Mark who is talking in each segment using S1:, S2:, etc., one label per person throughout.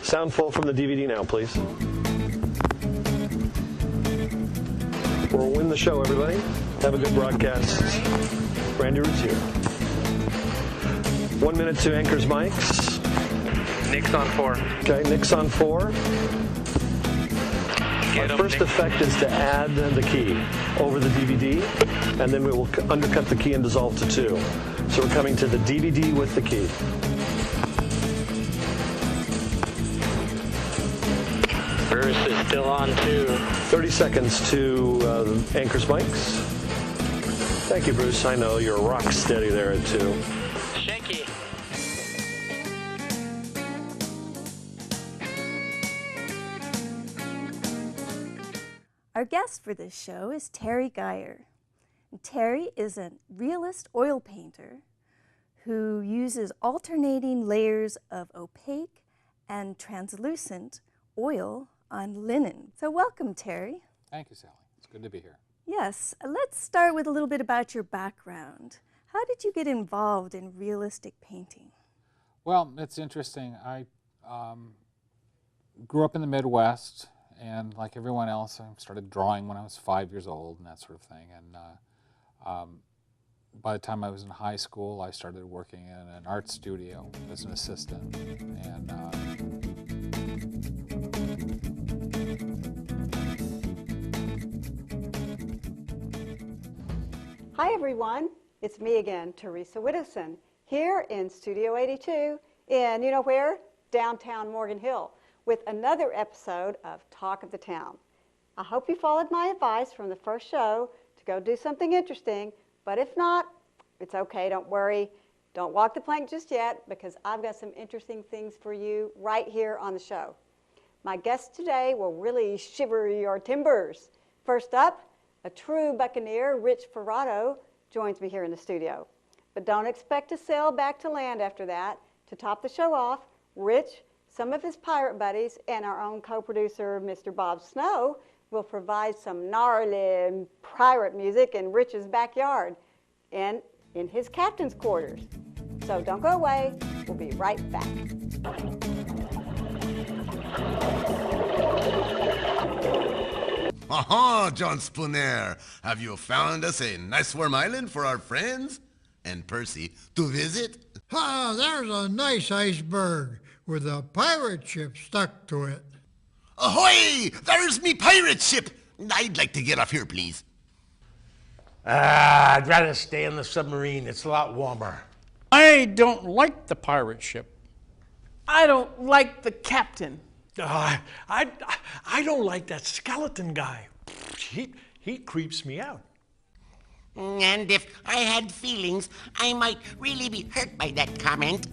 S1: Sound full from the DVD now, please. We'll win the show, everybody. Have a good broadcast. Randy Roots here. 1 minute to Anchor's mics.
S2: Nick's on 4.
S1: Okay, Nick's on 4. Our first effect is to add the key over the DVD, and then we will undercut the key and dissolve to 2. So we're coming to the DVD with the key.
S2: Bruce is still on 2.
S1: 30 seconds to Anchor's mics. Thank you, Bruce. I know you're rock steady there at 2.
S2: Shaky.
S3: Our guest for this show is Terry Geyer. Terry is a realist oil painter who uses alternating layers of opaque and translucent oil on linen. So welcome, Terry.
S4: Thank you, Sally. It's good to be here.
S3: Yes, let's start with a little bit about your background. How did you get involved in realistic painting?
S4: Well, it's interesting. I grew up in the Midwest, and like everyone else, I started drawing when I was 5 years old and that sort of thing. And by the time I was in high school, I started working in an art studio as an assistant. And
S5: Hi everyone, it's me again, Teresa Widdowson, here in Studio 82 in, you know where? Downtown Morgan Hill, with another episode of Talk of the Town. I hope you followed my advice from the first show to go do something interesting, but if not, it's okay, don't worry. Don't walk the plank just yet, because I've got some interesting things for you right here on the show. My guest today will really shiver your timbers. First up, a true buccaneer, Rich Ferrato, joins me here in the studio. But don't expect to sail back to land after that. To top the show off, Rich, some of his pirate buddies, and our own co-producer, Mr. Bob Snow, will provide some gnarly pirate music in Rich's backyard and in his captain's quarters. So don't go away. We'll be right back.
S6: Aha, John Spooner, have you found us a nice warm island for our friends and Percy to visit?
S7: Ah, there's a nice iceberg with a pirate ship stuck to it.
S6: Ahoy! There's me pirate ship! I'd like to get off here, please.
S8: I'd rather stay in the submarine. It's a lot warmer.
S9: I don't like the pirate ship.
S10: I don't like the captain.
S8: I don't like that skeleton guy. He creeps me out.
S11: And if I had feelings, I might really be hurt by that comment.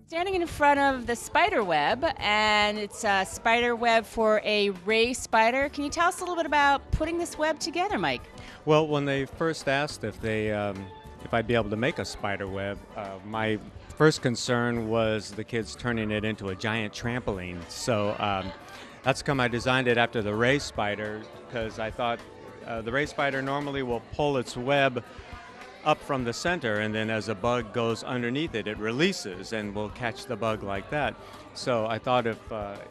S12: Standing in front of the spider web, and it's a spider web for a ray spider. Can you tell us a little bit about putting this web together, Mike?
S13: Well, when they first asked if I'd be able to make a spider web, my first concern was the kids turning it into a giant trampoline. So that's come I designed it after the ray spider, because I thought the ray spider normally will pull its web up from the center, and then as a bug goes underneath it, it releases and will catch the bug like that. So I thought if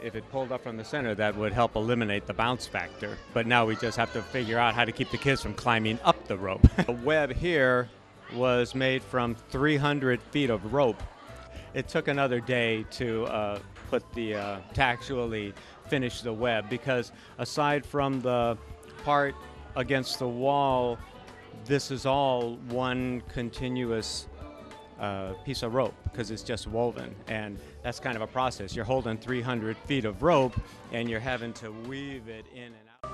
S13: it pulled up from the center, that would help eliminate the bounce factor. But now we just have to figure out how to keep the kids from climbing up the rope. The web here was made from 300 feet of rope. It took another day to actually finish the web, because aside from the part against the wall, this is all one continuous piece of rope, because it's just woven, and that's kind of a process. You're holding 300 feet of rope and you're having to weave it in and out.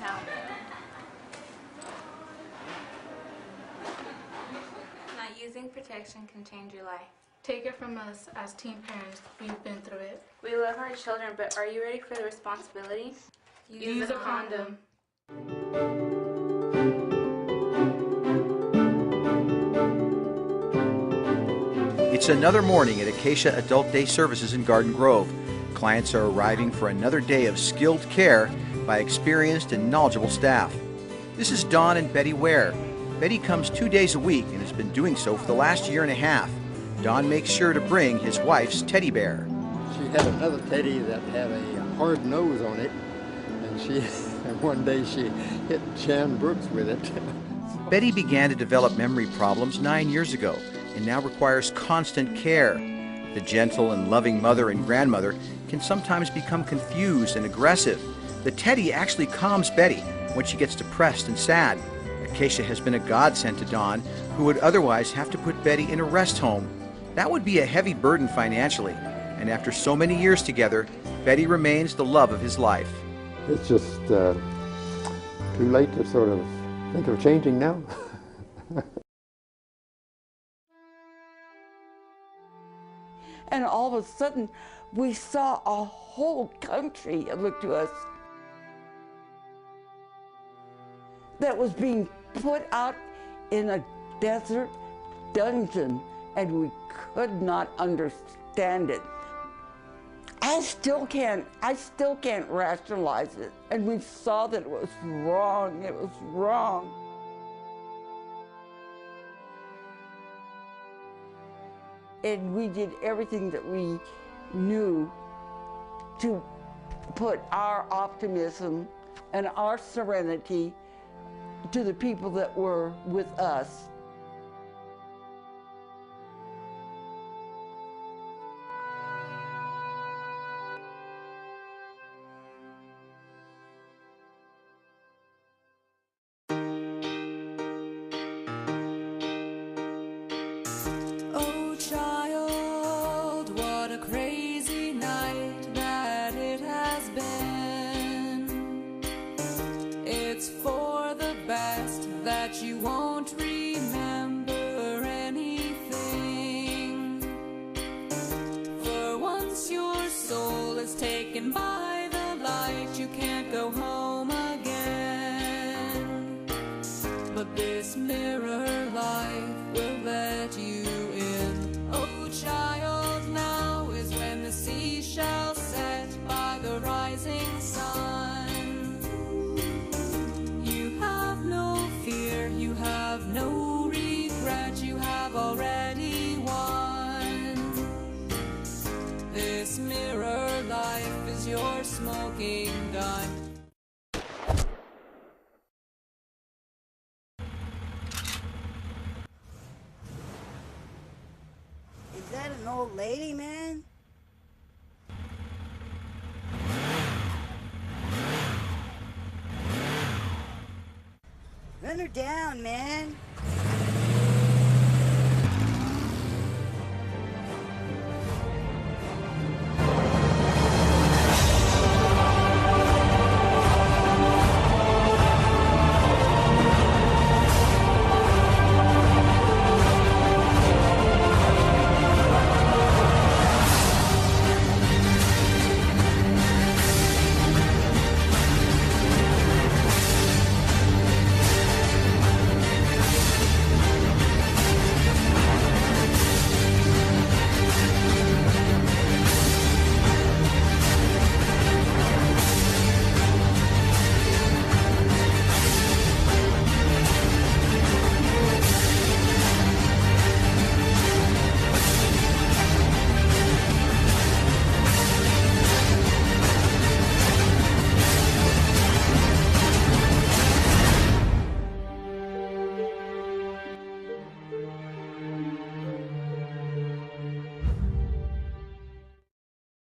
S14: How though? Not using protection can change your life.
S15: Take it from us as teen parents. We've been through it.
S14: We love our children, but are you ready for the responsibility?
S15: Use a condom.
S16: It's another morning at Acacia Adult Day Services in Garden Grove. Clients are arriving for another day of skilled care by experienced and knowledgeable staff. This is Don and Betty Ware. Betty comes 2 days a week and has been doing so for the last year and a half. Don makes sure to bring his wife's teddy bear.
S17: She had another teddy that had a hard nose on it, and one day she hit Jan Brooks with it.
S16: Betty began to develop memory problems 9 years ago and now requires constant care. The gentle and loving mother and grandmother can sometimes become confused and aggressive. The teddy actually calms Betty when she gets depressed and sad. Acacia has been a godsend to Don, who would otherwise have to put Betty in a rest home. That would be a heavy burden financially, and after so many years together, Betty remains the love of his life.
S17: It's just too late to sort of think of changing now.
S18: And all of a sudden, we saw a whole country look to us that was being put out in a desert dungeon, and we could not understand it. I still can't rationalize it. And we saw that it was wrong. It was wrong. And we did everything that we knew to put our optimism and our serenity to the people that were with us.
S19: Oh child, what a crazy night that it has been. It's for the best that you won't remember anything. For once your soul is taken by the light, you can't go home again. But this mirror life will let you in. Oh child, now is when the sea shall set by the rising sun. You have no fear, you have no regret, you have already won. This mirror life is your smoking gun.
S20: Is that an old lady, man? Run her down, man.